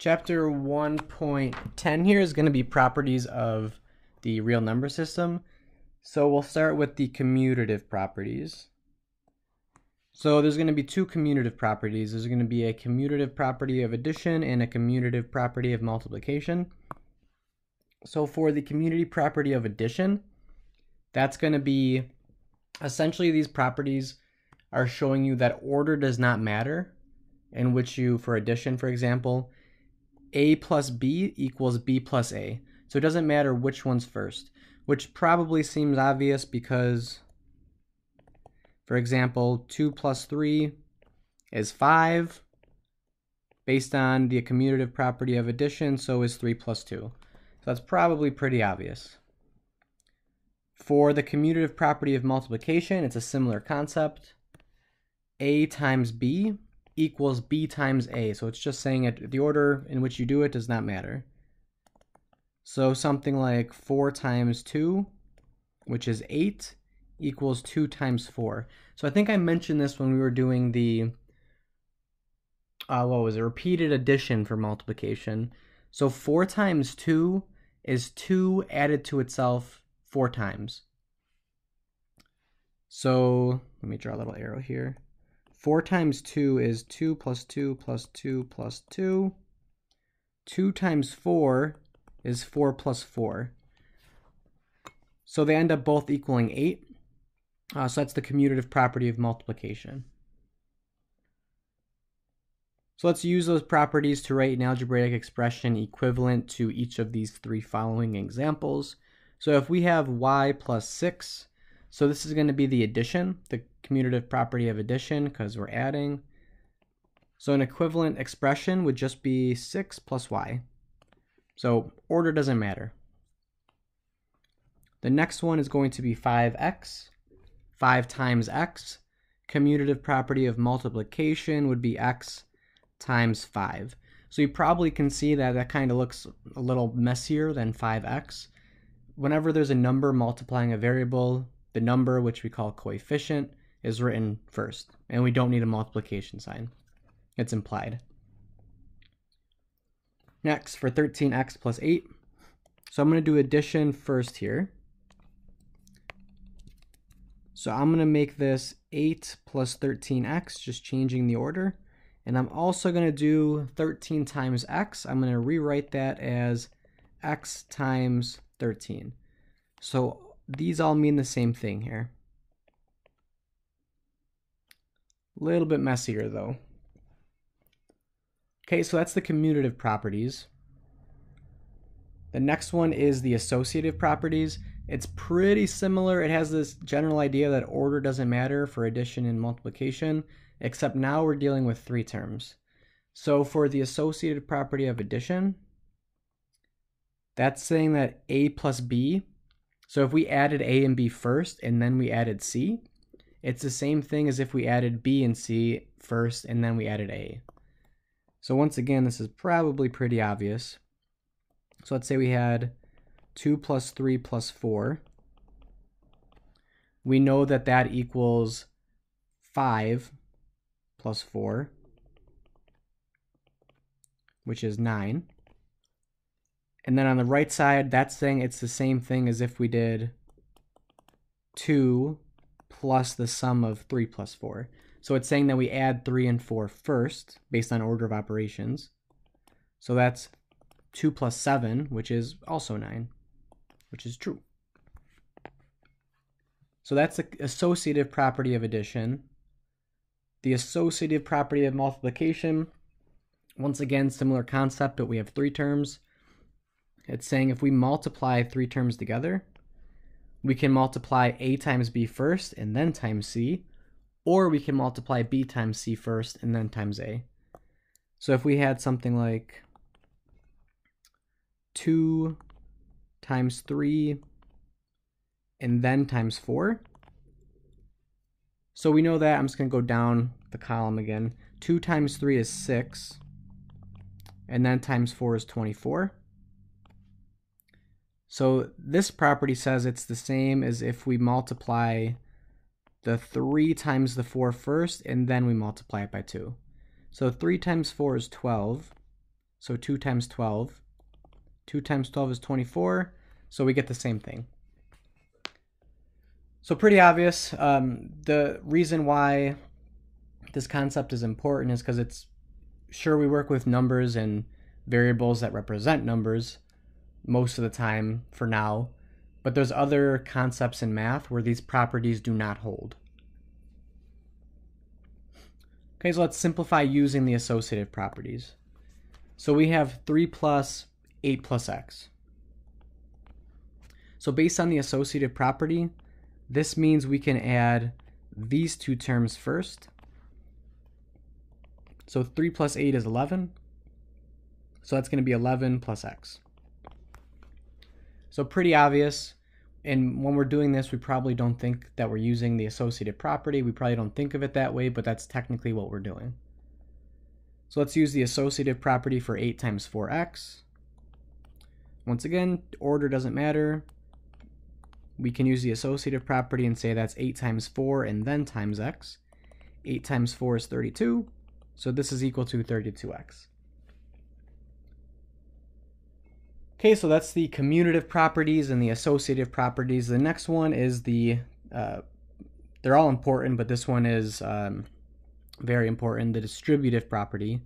Chapter 1.10 here is going to be properties of the real number system. So we'll start with the commutative properties. So there's going to be two commutative properties. There's going to be a commutative property of addition and a commutative property of multiplication. So for the commutative property of addition, that's going to be essentially these properties are showing you that order does not matter, in which you, for addition, for example, a plus b equals b plus a. So it doesn't matter which one's first, which probably seems obvious because, for example, 2 plus 3 is 5. Based on the commutative property of addition, so is 3 plus 2. So that's probably pretty obvious. For the commutative property of multiplication, it's a similar concept. A times b equals b times a. So it's just saying it, the order in which you do it does not matter. So something like 4 times 2, which is 8, equals 2 times 4. So I think I mentioned this when we were doing the, repeated addition for multiplication. So 4 times 2 is 2 added to itself 4 times. So let me draw a little arrow here. 4 times 2 is 2 plus 2 plus 2 plus 2. 2 times 4 is 4 plus 4. So they end up both equaling 8. So that's the commutative property of multiplication. So let's use those properties to write an algebraic expression equivalent to each of these three following examples. So if we have y plus 6, so this is going to be the addition, the commutative property of addition, because we're adding. So an equivalent expression would just be 6 plus y. So order doesn't matter. The next one is going to be 5x, 5 times x. Commutative property of multiplication would be x times 5. So you probably can see that that kind of looks a little messier than 5x. Whenever there's a number multiplying a variable, the number, which we call coefficient, is written first, and we don't need a multiplication sign. It's implied. Next, for 13x plus 8, so I'm going to do addition first here. So I'm going to make this 8 plus 13x, just changing the order. And I'm also going to do 13 times x. I'm going to rewrite that as x times 13. So these all mean the same thing here. A little bit messier though. Okay, so that's the commutative properties. The next one is the associative properties. It's pretty similar. It has this general idea that order doesn't matter for addition and multiplication, except now we're dealing with 3 terms. So for the associative property of addition, that's saying that a plus b, so if we added a and b first and then we added c, it's the same thing as if we added b and c first and then we added a. So once again, this is probably pretty obvious. So let's say we had 2 plus 3 plus 4. We know that that equals 5 plus 4, which is 9. And then on the right side, that's saying it's the same thing as if we did 2 plus the sum of 3 plus 4. So it's saying that we add 3 and 4 first, based on order of operations. So that's 2 plus 7, which is also 9, which is true. So that's the associative property of addition. The associative property of multiplication, once again, similar concept, but we have 3 terms. It's saying if we multiply 3 terms together, we can multiply a times b first and then times c, or we can multiply b times c first and then times a. So if we had something like 2 times 3 and then times 4, so we know that, I'm just going to go down the column again. 2 times 3 is 6, and then times 4 is 24. So this property says it's the same as if we multiply the 3 times the 4 first, and then we multiply it by 2. So 3 times 4 is 12. So 2 times 12. 2 times 12 is 24, so we get the same thing. So pretty obvious. The reason why this concept is important is because it's sure we work with numbers and variables that represent numbers most of the time for now, but there's other concepts in math where these properties do not hold. Okay, so let's simplify using the associative properties. So we have 3 plus 8 plus x. So based on the associative property, this means we can add these two terms first. So 3 plus 8 is 11. So that's going to be 11 plus x. So pretty obvious. And when we're doing this, we probably don't think that we're using the associative property. We probably don't think of it that way, but that's technically what we're doing. So let's use the associative property for 8 times 4x. Once again, order doesn't matter. We can use the associative property and say that's 8 times 4 and then times x. 8 times 4 is 32, so this is equal to 32x. Okay, so that's the commutative properties and the associative properties. The next one is the, they're all important, but this one is very important, the distributive property.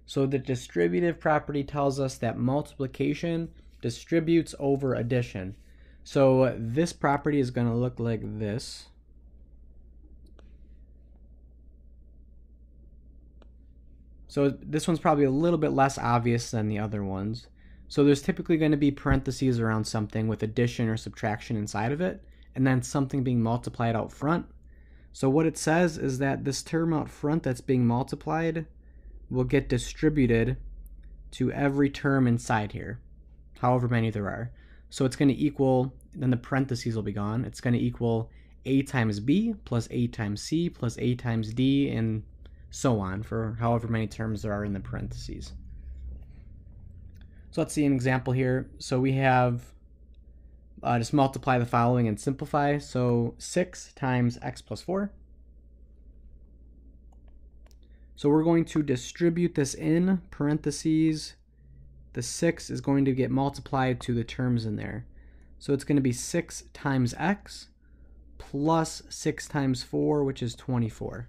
So the distributive property tells us that multiplication distributes over addition. So this property is going to look like this. So this one's probably a little bit less obvious than the other ones. So there's typically going to be parentheses around something with addition or subtraction inside of it, and then something being multiplied out front. So what it says is that this term out front that's being multiplied will get distributed to every term inside here, however many there are. So it's going to equal, then the parentheses will be gone. It's going to equal a times b plus a times c plus a times d, and so on for however many terms there are in the parentheses. So let's see an example here. So we have, just multiply the following and simplify. So 6 times x plus 4. So we're going to distribute this in parentheses. The 6 is going to get multiplied to the terms in there. So it's going to be 6 times x plus 6 times 4, which is 24.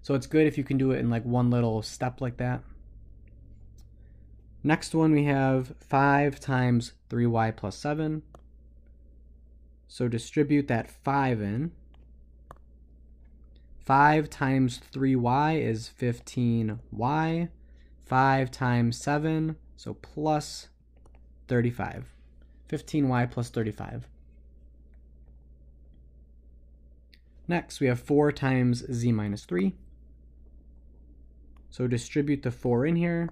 So it's good if you can do it in like one little step like that. Next one we have 5 times 3y plus 7. So distribute that 5 in. 5 times 3y is 15y. 5 times 7, so plus 35. 15y plus 35. Next, we have 4 times z minus 3. So distribute the 4 in here.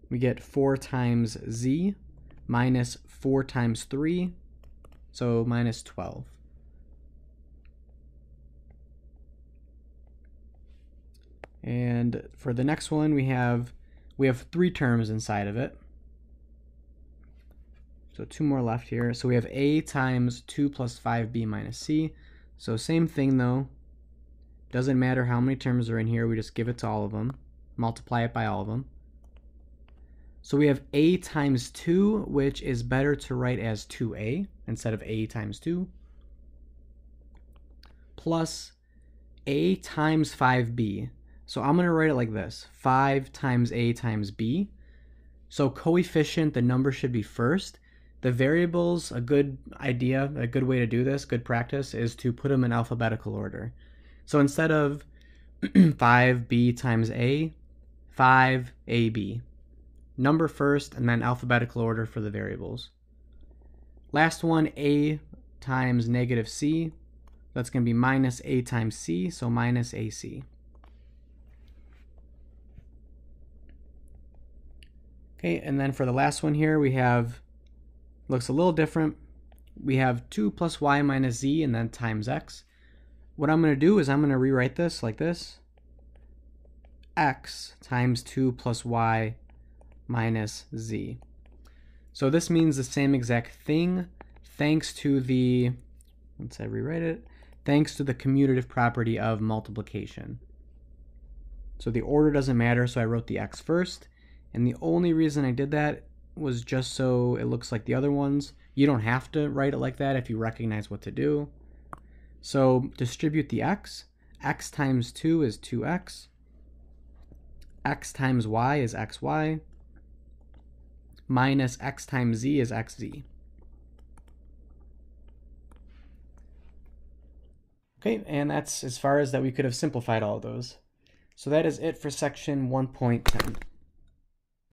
We get 4 times z minus 4 times 3, so minus 12. And for the next one, we have 3 terms inside of it. So 2 more left here. So we have a times 2 plus 5b minus c. So same thing though. Doesn't matter how many terms are in here, we just give it to all of them. Multiply it by all of them. So we have a times 2, which is better to write as 2a instead of a times 2. Plus a times 5b. So I'm going to write it like this. 5 times a times b. So coefficient, the number should be first. The variables, a good idea, a good way to do this, good practice, is to put them in alphabetical order. So instead of 5b times a, 5ab. Number first, and then alphabetical order for the variables. Last one, a times negative c. That's going to be minus a times c, so minus ac. Okay, and then for the last one here, we have, looks a little different. We have 2 plus y minus z and then times x. What I'm going to do is I'm going to rewrite this like this. X times 2 plus y minus z. So this means the same exact thing thanks to the, once I rewrite it, thanks to the commutative property of multiplication. So the order doesn't matter, so I wrote the x first. And the only reason I did that was just so it looks like the other ones. You don't have to write it like that if you recognize what to do. So distribute the x. X times 2 is 2x. X times y is xy. Minus x times z is xz. Okay, and that's as far as that we could have simplified all of those. So that is it for section 1.10.